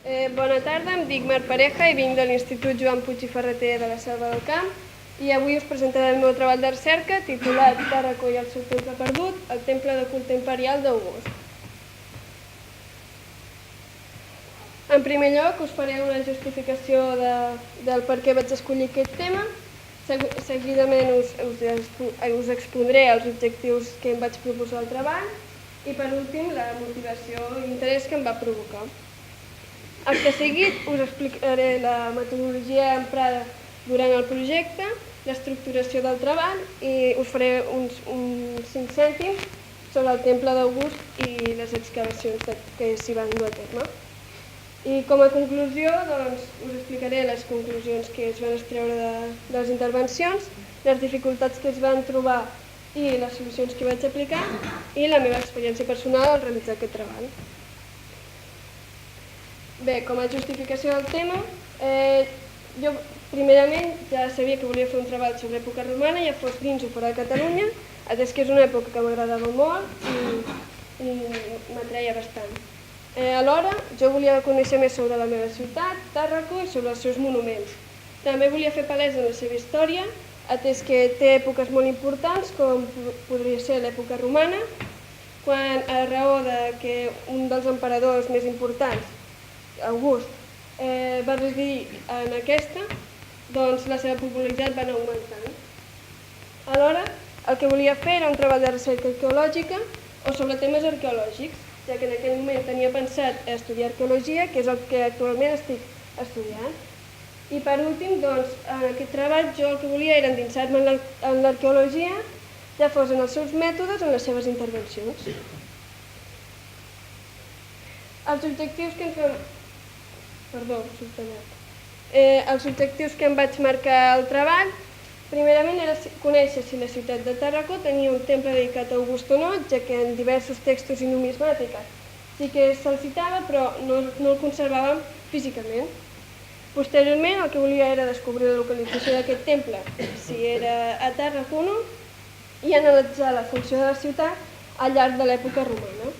Bona tarda, em dic Mar Pareja i vinc de l'Institut Joan Puig i Ferreter de la Selva del Camp i avui us presentaré el meu treball de recerca titulat Tàrraco i el seu temple perdut, el temple de culte imperial d'August. En primer lloc us faré una justificació del per què vaig escollir aquest tema. Seguidament us expondré els objectius que em vaig proposar al treball i per últim la motivació i interès que em va provocar. Acte seguit us explicaré la metodologia emprada durant el projecte, l'estructuració del treball i us faré uns 5 cèntims sobre el temple d'August i les excavacions que s'hi van dur a terme. I com a conclusió us explicaré les conclusions que es van extreure de les intervencions, les dificultats que es van trobar i les solucions que vaig aplicar i la meva experiència personal al realitzar aquest treball. Bé, com a justificació del tema, jo primerament ja sabia que volia fer un treball sobre època romana, ja fos dins o fora de Catalunya, atès que és una època que m'agradava molt i m'atreia bastant. Alhora, jo volia conèixer més sobre la meva ciutat, Tàrraco, i sobre els seus monuments. També volia fer palès en la seva història, atès que té èpoques molt importants, com podria ser l'època romana, quan a raó que un dels emperadors més importants, August, va residir en aquesta, doncs la seva popularitat va anar augmentant. Alhora, el que volia fer era un treball de recerca arqueològica o sobre temes arqueològics, ja que en aquell moment tenia pensat estudiar arqueologia, que és el que actualment estic estudiant. I per últim, doncs, en aquest treball jo el que volia era endinsar-me en l'arqueologia, ja fos en els seus mètodes o en les seves intervencions. Els objectius que em vaig marcar al treball, primerament era conèixer si la ciutat de Tàrraco tenia un temple dedicat a August o no, ja que en diversos textos i numismàtiques sí que se'l citava, però no el conservàvem físicament. Posteriorment, el que volia era descobrir la localització d'aquest temple, si era a Tàrraco o no, i analitzar la funció de la ciutat al llarg de l'època romana.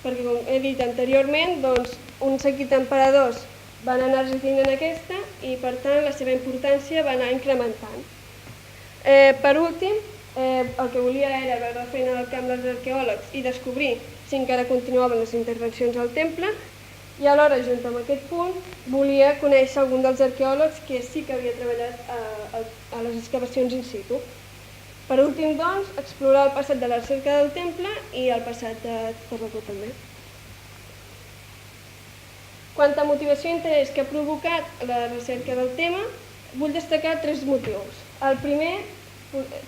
Perquè, com he dit anteriorment, un seguit d'emperadors van anar residint en aquesta i, per tant, la seva importància va anar incrementant. Per últim, el que volia era veure la feina del camp dels arqueòlegs i descobrir si encara continuaven les intervencions al temple i alhora, junt amb aquest punt, volia conèixer algun dels arqueòlegs que sí que havia treballat a les excavacions in situ. Per últim, doncs, explorar el passat de la recerca del temple i el passat de Tàrraco també. Quant a motivació i interès que ha provocat la recerca del tema, vull destacar 3 motius. El primer,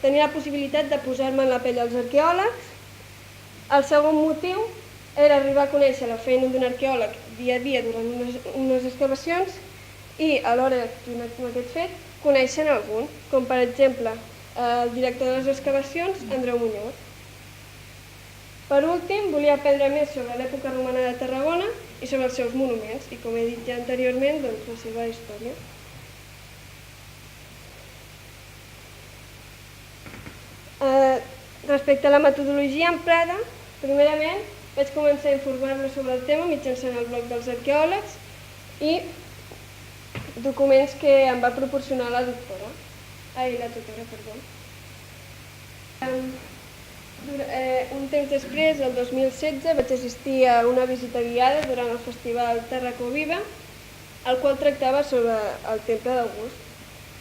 tenir la possibilitat de posar-me en la pell dels arqueòlegs. El segon motiu era arribar a conèixer la feina d'un arqueòleg dia a dia durant unes excavacions i, alhora, junt amb aquest fet, conèixer algun, com per exemple el director de les excavacions, Andreu Muñoz. Per últim, volia aprendre més sobre l'època romana de Tarragona i sobre els seus monuments i, com he dit ja anteriorment, la seva història. Respecte a la metodologia emprada, primerament vaig començar a informar-me sobre el tema mitjançant el blog dels arqueòlegs i documents que em va proporcionar la tutora. Un temps després, el 2016, vaig assistir a una visita guiada durant el festival Tàrraco Viva, el qual tractava sobre el temple d'August.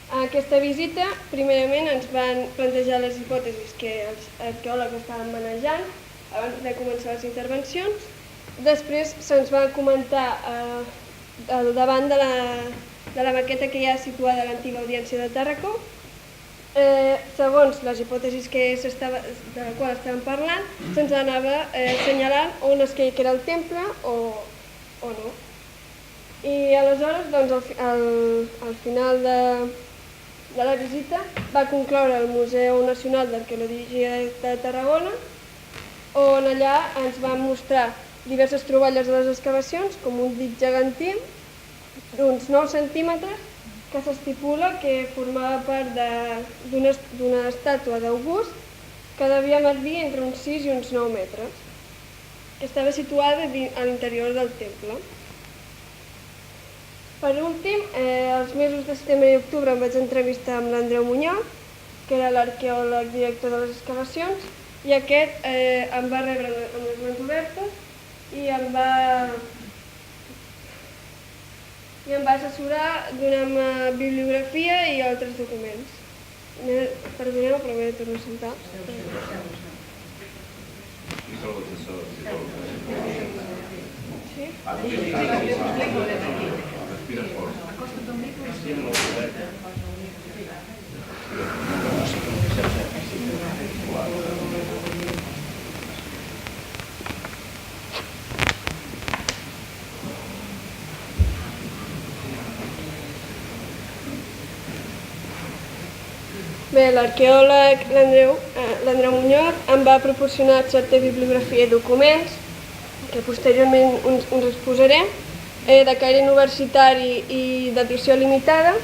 En aquesta visita, primerament ens van plantejar les hipòtesis que els arqueòlegs estaven manejant abans de començar les intervencions. Després se'ns va comentar al davant de la maqueta que hi ha situada a l'antiga audiència de Tàrraco, segons les hipòtesis de la qual estàvem parlant, se'ns anava assenyalant on es creia que era el temple o no. I aleshores, al final de la visita, va concloure el Museu Nacional d'Arqueologia de Tarragona, on allà ens van mostrar diverses troballes de les excavacions, com un dic gegantí d'uns 9 centímetres, que s'estipula que formava part d'una estàtua d'August que devia mesurar entre uns 6 i uns 9 metres, que estava situada a l'interior del temple. Per últim, els mesos de setembre i octubre em vaig entrevistar amb l'Andreu Muñoz, que era l'arqueòleg director de les excavacions, i aquest em va rebre amb les mans obertes i em va assessorar donant-me bibliografia i altres documents. Perdoneu, però m'he de tornar a sentar. Sí? Bé, l'arqueòleg l'Andreu Muñoz em va proporcionar certa bibliografia i documents, que posteriorment us exposaré, de caire universitari i d'edició limitada,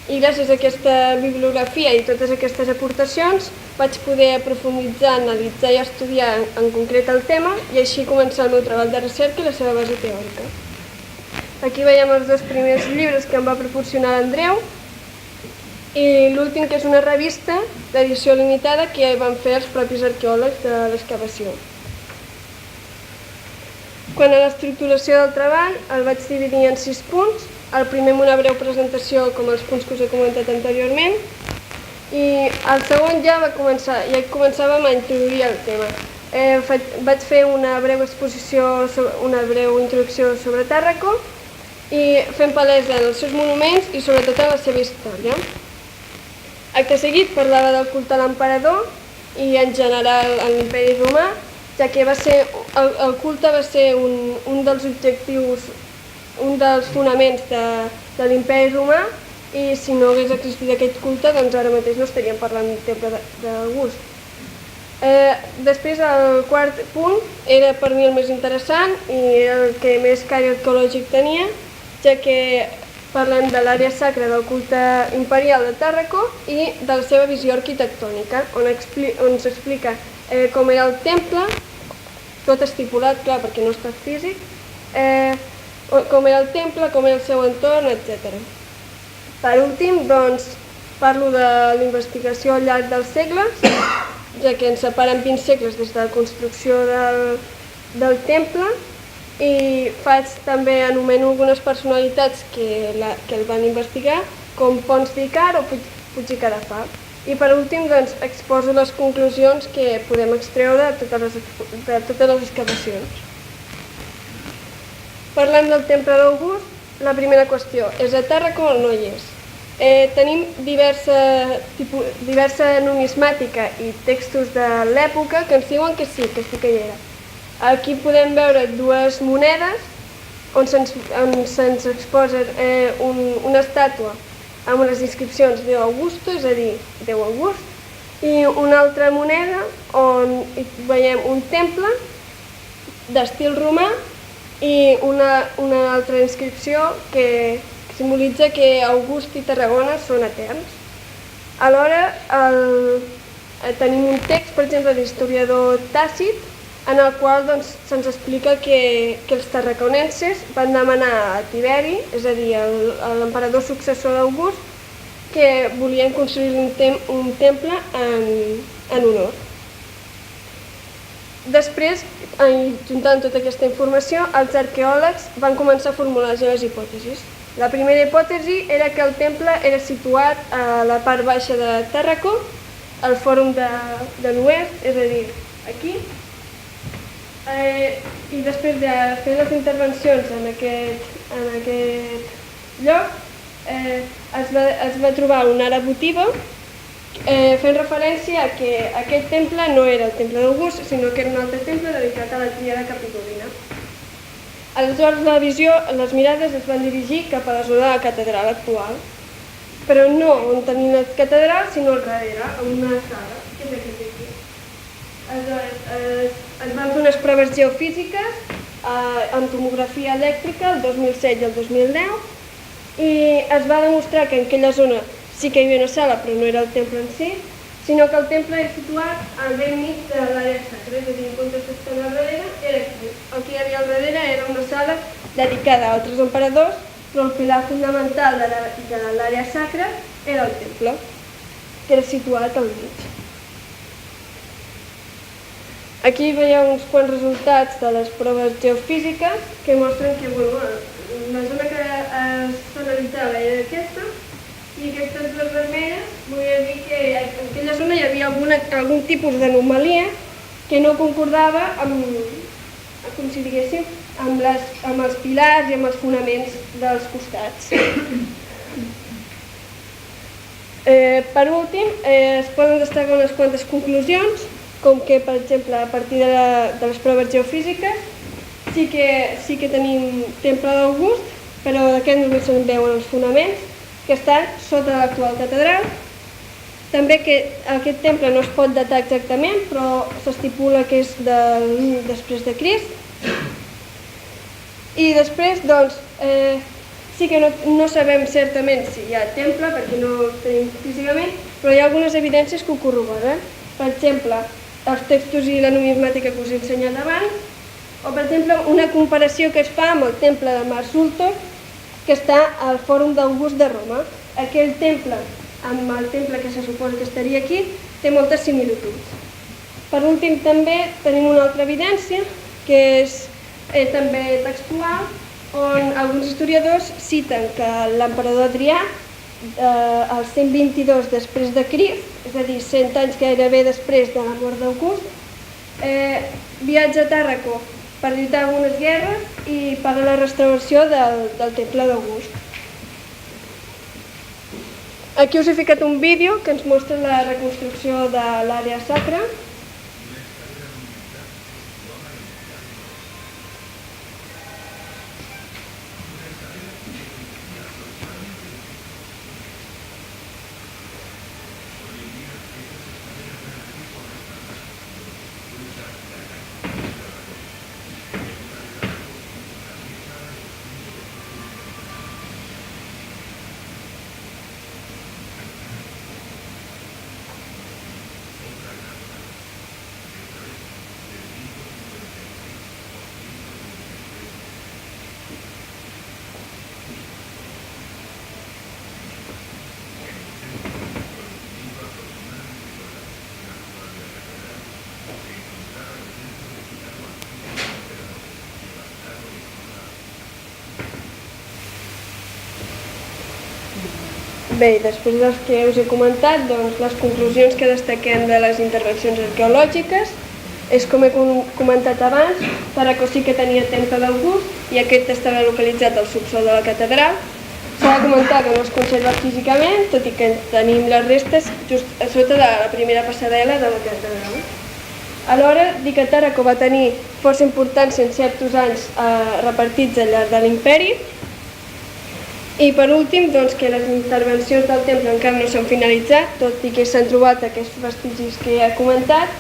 i gràcies a aquesta bibliografia i totes aquestes aportacions vaig poder aprofunditzar, analitzar i estudiar en concret el tema i així començar el meu treball de recerca i la seva base teòrica. Aquí veiem els dos primers llibres que em va proporcionar l'Andreu i l'últim, que és una revista d'edició limitada que van fer els propis arqueòlegs de l'excavació. Quant a l'estructuració del treball, el vaig dividir en 6 punts. El primer amb una breu presentació, com els punts que us he comentat anteriorment, i el segon ja començàvem a introduir el tema. Vaig fer una breu exposició, una breu introducció sobre Tàrraco i fent palesa en els seus monuments i sobretot en la seva història. Acte seguit parlava del culte a l'emperador i en general en l'imperi romà, ja que el culte va ser un dels objectius, un dels fonaments de l'imperi romà, i si no hagués existit aquest culte, doncs ara mateix no estaríem parlant del temple d'August. Després el quart punt era per mi el més interessant i el que més caire arqueològic tenia, ja que parlem de l'àrea sacra del culte imperial de Tàrraco i de la seva visió arquitectònica, on s'explica com era el temple, tot estipulat, clar, perquè no està físic, com era el temple, com era el seu entorn, etc. Per últim, doncs, parlo de la investigació al llarg dels segles, ja que ens separen 20 segles des de la construcció del temple, i també anomeno algunes personalitats que el van investigar, com Pons d'Icart o Puig i Cadafalch. I per últim, doncs, exposo les conclusions que podem extreure de totes les excavacions. Parlant del temple d'August, la primera qüestió, és a Tàrraco o no hi és? Tenim diversa numismàtica i textos de l'època que ens diuen que sí que hi era. Aquí podem veure dues monedes on se'ns exposa una estàtua amb unes inscripcions Deo Augusto, és a dir, Déu August, i una altra moneda on veiem un temple d'estil romà i una altra inscripció que simbolitza que August i Tarragona són eterns. Alhora tenim un text, per exemple, de l'historiador Tàcit, en el qual se'ns explica que els tarraconenses van demanar a Tiberi, és a dir, l'emperador successor d'August, que volien construir un temple en honor. Després, juntant tota aquesta informació, els arqueòlegs van començar a formular les seves hipòtesis. La primera hipòtesi era que el temple era situat a la part baixa de Tàrraco, al fòrum de l'oest, és a dir, aquí. I després de fer les intervencions en aquest lloc, es va trobar una ara votiva fent referència a que aquest temple no era el temple d'August, sinó que era un altre temple dedicat a la tríada capitolina. Aleshores les mirades es van dirigir cap a la zona de la catedral actual, però no on tenim la catedral, sinó al darrere, en una sala, que és aquesta aquí. Aleshores, es van fer unes proves geofísiques amb tomografia elèctrica el 2007 i el 2010 i es va demostrar que en aquella zona sí que hi havia una sala, però no era el temple en si, sinó que el temple era situat al vell mig de l'àrea sacra, és a dir, en comptes d'estar al darrere, era aquí. El que hi havia al darrere era una sala dedicada a altres emperadors però el pilar fundamental de l'àrea sacra era el temple, que era situat al mig. Aquí veieu uns quants resultats de les proves geofísiques que mostren que la zona que es analitzava era aquesta, i aquestes dues vermelles volia dir que en aquella zona hi havia algun tipus d'anomalia que no concordava amb els pilars i amb els fonaments dels costats. Per últim, es poden destacar unes quantes conclusions, com que, per exemple, a partir de les proves geofísiques sí que tenim temple d'August, però d'aquest només se'n veuen els fonaments, que estan sota l'actual catedral. També que aquest temple no es pot datar exactament, però s'estipula que és de l'1 després de Crist. I després, doncs, sí que no sabem certament si hi ha temple, perquè no ho tenim físicament, però hi ha algunes evidències que ho corroboren. Per exemple, els textos i la numismàtica que us he ensenyat abans, o per exemple una comparació que es fa amb el temple de Mars Ultor, que està al Fòrum d'August de Roma. Aquell temple amb el temple que se suposa que estaria aquí té moltes similituds. Per últim també tenim una altra evidència, que és també textual, on alguns historiadors citen que l'emperador Adrià, al 122 després de Crist, és a dir, 100 anys gairebé després de la mort d'August, viatja a Tàrraco per lluitar algunes guerres i paga la restauració del temple d'August. Aquí us he ficat un vídeo que ens mostra la reconstrucció de l'àrea sacra. Bé, després dels que us he comentat, doncs, les conclusions que destaquem de les intervencions arqueològiques és, com he comentat abans, Tàrraco sí que tenia temple d'August i aquest estava localitzat al subsòl de la catedral. S'ha de comentar que no es conserva físicament, tot i que tenim les restes just a sota de la primera passarel·la de la catedral. Alhora, dir que Tàrraco va tenir força importància en certs anys repartits al llarg de l'imperi. I per últim, que les intervencions del temple encara no s'han finalitzat, tot i que s'han trobat aquests vestigis que he comentat.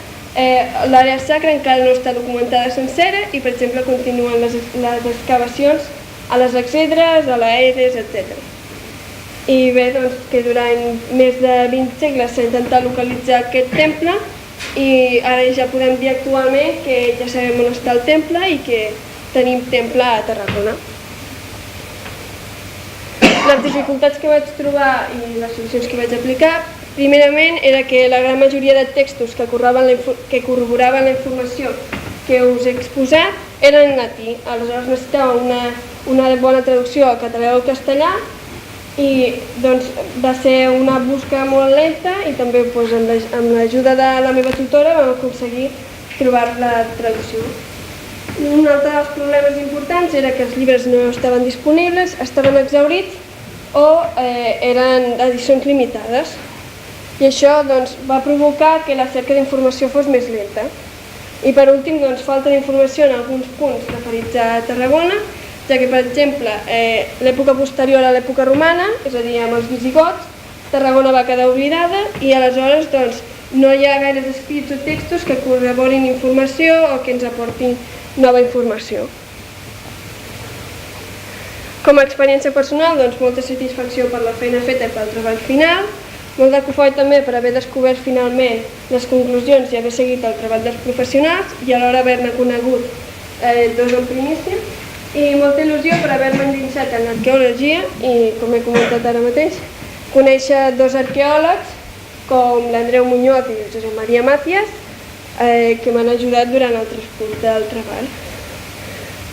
L'àrea sacra encara no està documentada sencera i, per exemple, continuen les excavacions a les exedres, a l'Aedes, etc. I bé, que durant més de 20 segles s'ha intentat localitzar aquest temple i ara ja podem dir actualment que ja sabem on està el temple i que tenim temple a Tarragona. Les dificultats que vaig trobar i les solucions que vaig aplicar, primerament era que la gran majoria de textos que corroboraven la informació que us he exposat eren en llatí. Aleshores necessitava una bona traducció al català o al castellà i va ser una busca molt lenta i també amb l'ajuda de la meva tutora vam aconseguir trobar la traducció. Un altre dels problemes importants era que els llibres no estaven disponibles, estaven exhaurits o eren edicions limitades. I això va provocar que la cerca d'informació fos més lenta. I per últim, falta d'informació en alguns punts referits a Tarragona, ja que, per exemple, l'època posterior a l'època romana, és a dir, amb els visigots, Tarragona va quedar oblidada i aleshores no hi ha gaires escrits o textos que corroborin informació o que ens aportin nova informació. Com a experiència personal, molta satisfacció per la feina feta i pel treball final, molt de cofoi també per haver descobert finalment les conclusions i haver seguit el treball dels professionals i alhora haver-ne conegut dos en primícia. i molta il·lusió per haver-me endinsat en l'arqueologia i, com he comentat ara mateix, conèixer dos arqueòlegs com l'Andreu Muñoz i el Josep Maria Màcias, que m'han ajudat durant el transcurs del treball.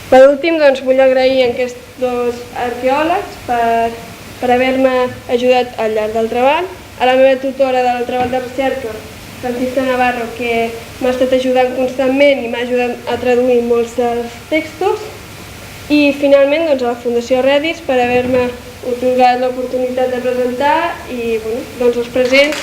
Per últim, doncs, vull agrair a aquests dos arqueòlegs per haver-me ajudat al llarg del treball, a la meva tutora del treball de recerca, Francisca Navarro, que m'ha estat ajudant constantment i m'ha ajudat a traduir molts dels textos, i finalment a la Fundació Redis per haver-me atorgat l'oportunitat de presentar i els presents